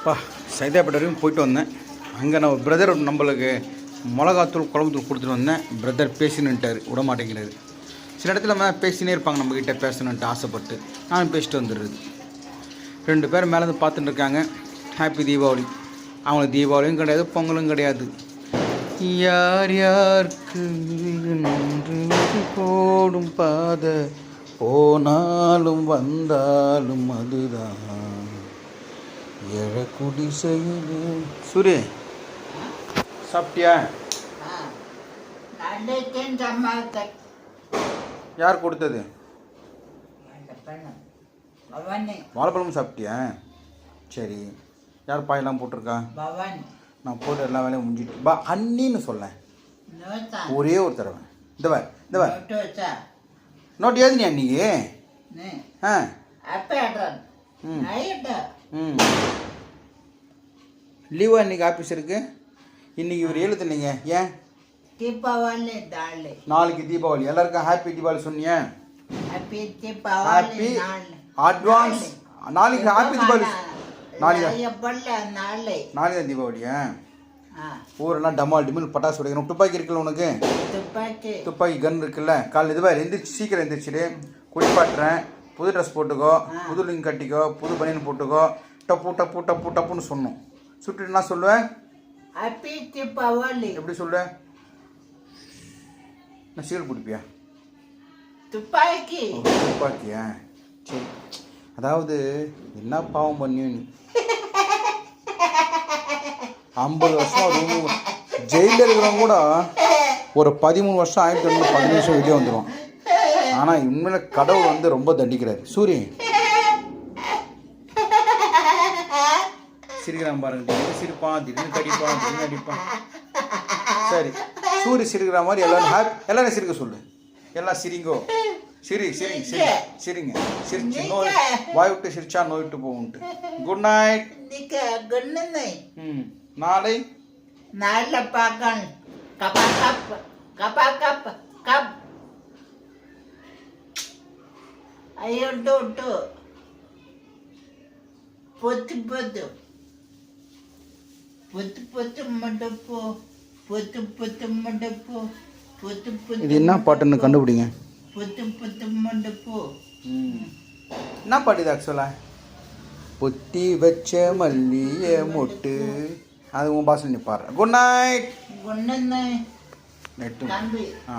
பா சைதாப்பேட்டை வரைக்கும் போயிட்டு வந்தேன். அங்கே நான் பிரதர் நம்மளுக்கு மிளகாத்தூள் குழம்புத்தூள் கொடுத்துட்டு வந்தேன். பிரதர் பேசினுட்டார், விட மாட்டேங்கிறாரு. சில இடத்துல பேசினே இருப்பாங்க, நம்மக்கிட்ட பேசணுன்ட்டு ஆசைப்பட்டு நான் பேசிட்டு வந்துடுறது. 2 பேர் மேலேருந்து பார்த்துட்டு இருக்காங்க. ஹாப்பி தீபாவளி. அவங்களுக்கு தீபாவளியும் கிடையாது, பொங்கலும் கிடையாது. யார் யாருக்கு நன்று போடும் பாதை போனாலும் வந்தாலும் அதுதான் எழக்குடி செய்யுது. சூரி சாப்பிட்டியா? யார் கொடுத்தது? வாழைப்பழமும் சாப்பிட்டியா? சரி, யார் பாயெல்லாம் போட்டிருக்கா? நான் போட்டு எல்லா வேலையும் முடிஞ்சிட்டு பா அண்ணின்னு சொல்லேன் ஒரே ஒரு தடவை. இந்த நோட்டு ஏதுனி அன்னிக்கு? ஆ லீவா இன்னைக்கு ஆஃபீஸ் இருக்கு. இன்னைக்கு இவர் எழுத்துனீங்க ஏன்? தீபாவளி நாளைக்கு தீபாவளி. எல்லாருக்கும் ஹாப்பி தீபாவளி சொன்னீங்க. Happy advance. நாளைக்கு ஹாப்பி தீபாவளி. நாளைக்கு தீபாவளியா? ஊரெல்லாம் டமால் டிமில் பட்டாசு உடைக்கணும். துப்பாக்கி இருக்குல்ல உனக்கு? துப்பாக்கி கன் இருக்குல்ல? காலையில் இதுவா எந்திரிச்சு சீக்கிரம் எந்திரிச்சிடு. குளிப்பாட்டுறேன், புது ட்ரெஸ் போட்டுக்கோ, புது லிங்க் கட்டிக்கோ, புது பனியன் போட்டுக்கோ. டப்பு டப்பு டப்பு டப்புன்னு சொன்னோம். சுட்டுட்டு என்ன சொல்லுவேன்? ஹாப்பி தீபாவளி. எப்படி சொல்லுவேன்? நான் சீல் பிடிப்பியா? துப்பாக்கியா? சரி, அதாவது என்ன பாவம் பண்ணியோ நீ. 50 வருஷம் ஜெயிலில் இருக்கிறவங்க கூட ஒரு 13 வருஷம் ஆயிரத்தி 15 வருஷம் வெளியே வந்துடுவான். ஆனால் உண்மையில கடவுள் ரொம்ப தண்டிக்கிறாரு. சூரி சிரிக்கிறான் பாருங்க. திடீர்னு சிரிப்பான், திடீர்னு கடிப்பான், திடீர்னு அடிப்பான். சரி, சூரி சிரிக்கிற மாதிரி எல்லாரும் சிரிக்க சொல்லு. எல்லாம் சிரிங்கோ. சிரிங்க. சிரிச்சு நோய் வாய் விட்டு சிரிச்சா நோய் விட்டு போகும்ட்டு. Good night. நாளை பார்க்கணும். கப் ஐயோ பொத்து மண்டப்போ. இது என்ன பாட்டுன்னு கண்டுபிடிங்க. பொத்து மண்டப்போ. என்ன பாட்டு இது ஆக்சுவலா? பொத்தி வச்ச மல்லிய மொட்டு. அது உன் பாசல் நீ பாடுற. Good night. நெட்டு. ஆ